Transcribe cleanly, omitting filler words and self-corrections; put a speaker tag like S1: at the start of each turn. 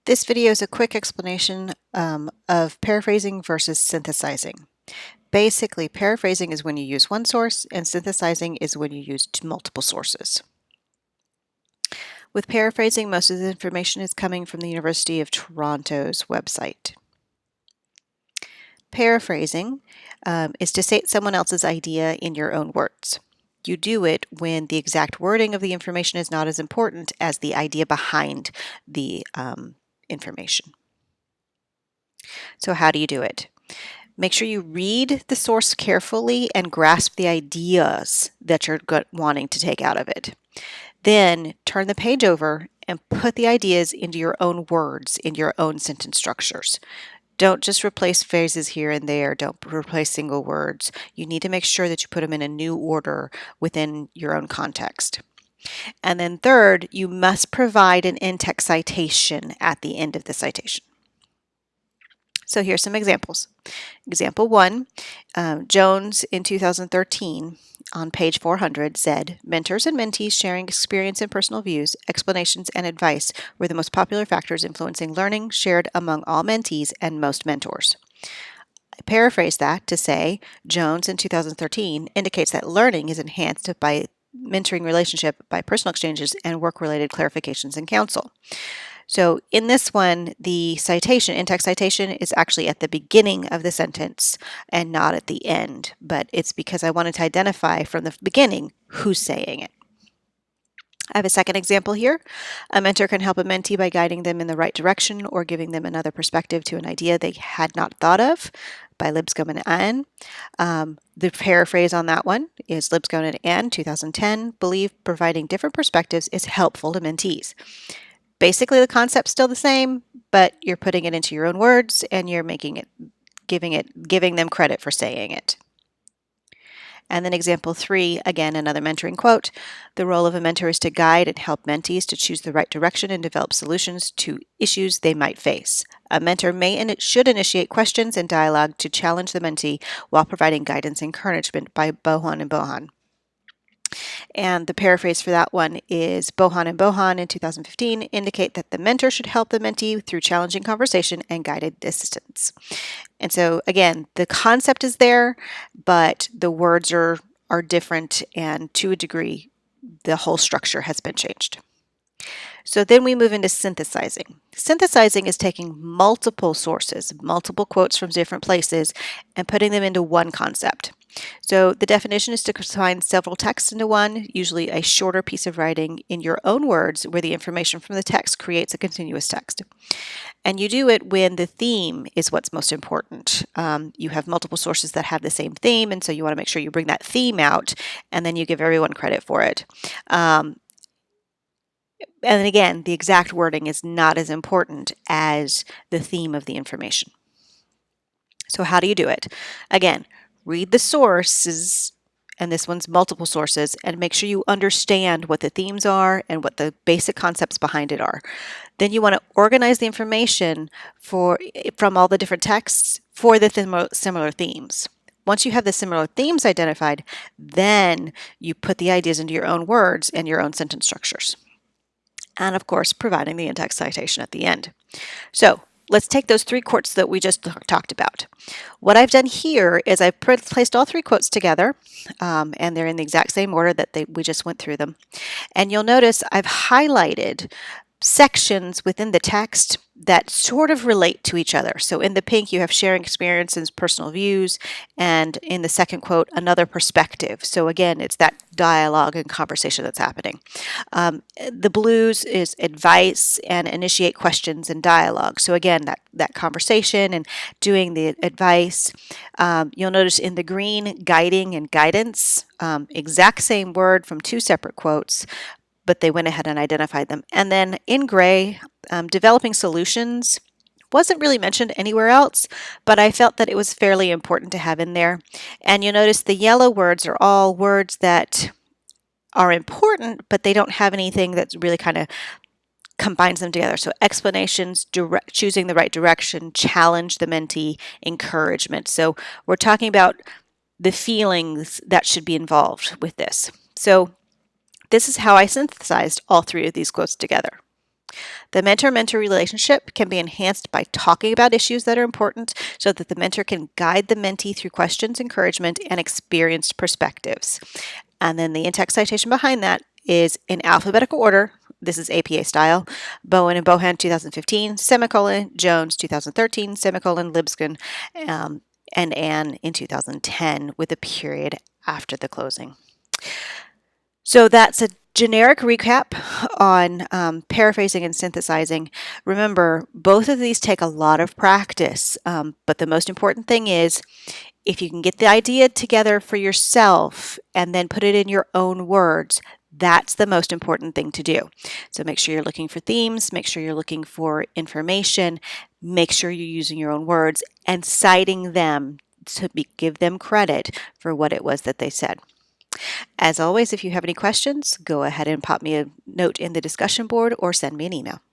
S1: This video is a quick explanation of paraphrasing versus synthesizing. Basically, paraphrasing is when you use one source, and synthesizing is when you use multiple sources. With paraphrasing, most of the information is coming from the University of Toronto's website. Paraphrasing is to state someone else's idea in your own words. You do it when the exact wording of the information is not as important as the idea behind the information. So how do you do it? Make sure you read the source carefully and grasp the ideas that you're wanting to take out of it. Then turn the page over and put the ideas into your own words, in your own sentence structures. Don't just replace phrases here and there. Don't replace single words. You need to make sure that you put them in a new order within your own context. And then third, you must provide an in-text citation at the end of the citation. So here's some examples. Example 1, Jones in 2013 on page 400 said, mentors and mentees sharing experience and personal views, explanations, and advice were the most popular factors influencing learning shared among all mentees and most mentors. I paraphrase that to say, Jones in 2013 indicates that learning is enhanced by mentoring relationship by personal exchanges and work-related clarifications and counsel. So in this one, the citation, in-text citation, is actually at the beginning of the sentence and not at the end, but it's because I wanted to identify from the beginning who's saying it. I have a second example here. A mentor can help a mentee by guiding them in the right direction or giving them another perspective to an idea they had not thought of, by Lipscomb and Ann. The paraphrase on that one is Lipscomb and Ann, 2010, believe providing different perspectives is helpful to mentees. Basically, the concept's still the same, but you're putting it into your own words and you're making it, giving them credit for saying it. And then example 3, again, another mentoring quote. The role of a mentor is to guide and help mentees to choose the right direction and develop solutions to issues they might face. A mentor may and should initiate questions and dialogue to challenge the mentee while providing guidance and encouragement, by Bohan and Bohan. And the paraphrase for that one is Bohan and Bohan in 2015 indicate that the mentor should help the mentee through challenging conversation and guided assistance. And so again, the concept is there, but the words are different, and to a degree, the whole structure has been changed. So then we move into synthesizing. Synthesizing is taking multiple sources, multiple quotes from different places, and putting them into one concept. So the definition is to combine several texts into one, usually a shorter piece of writing in your own words where the information from the text creates a continuous text. And you do it when the theme is what's most important. You have multiple sources that have the same theme, and so you want to make sure you bring that theme out, and then you give everyone credit for it. And again, the exact wording is not as important as the theme of the information. So how do you do it? Again, read the sources, and this one's multiple sources, and make sure you understand what the themes are and what the basic concepts behind it are. Then you want to organize the information from all the different texts for the similar themes. Once you have the similar themes identified, then you put the ideas into your own words and your own sentence structures. And of course, providing the in-text citation at the end. So let's take those 3 quotes that we just talked about. What I've done here is I've placed all 3 quotes together, and they're in the exact same order that we just went through them. And you'll notice I've highlighted sections within the text that sort of relate to each other. So in the pink, you have sharing experiences, personal views, and in the second quote, another perspective. So again, it's that dialogue and conversation that's happening. The blues is advice and initiate questions and dialogue. So again, that conversation and doing the advice. You'll notice in the green, guiding and guidance, exact same word from 2 separate quotes, but they went ahead and identified them. And then in gray, developing solutions wasn't really mentioned anywhere else, but I felt that it was fairly important to have in there. And you notice the yellow words are all words that are important, but they don't have anything that really kind of combines them together. So explanations, choosing the right direction, challenge the mentee, encouragement. So we're talking about the feelings that should be involved with this. So this is how I synthesized all 3 of these quotes together. The mentor-mentor relationship can be enhanced by talking about issues that are important so that the mentor can guide the mentee through questions, encouragement, and experienced perspectives. And then the in-text citation behind that is in alphabetical order. This is APA style. Bowen and Bohan, 2015, semicolon, Jones, 2013, semicolon, Libskin, and Ann in 2010, with a period after the closing. So that's a generic recap on paraphrasing and synthesizing. Remember, both of these take a lot of practice, but the most important thing is if you can get the idea together for yourself and then put it in your own words, that's the most important thing to do. So make sure you're looking for themes, make sure you're looking for information, make sure you're using your own words and citing them to give them credit for what it was that they said. As always, if you have any questions, go ahead and pop me a note in the discussion board or send me an email.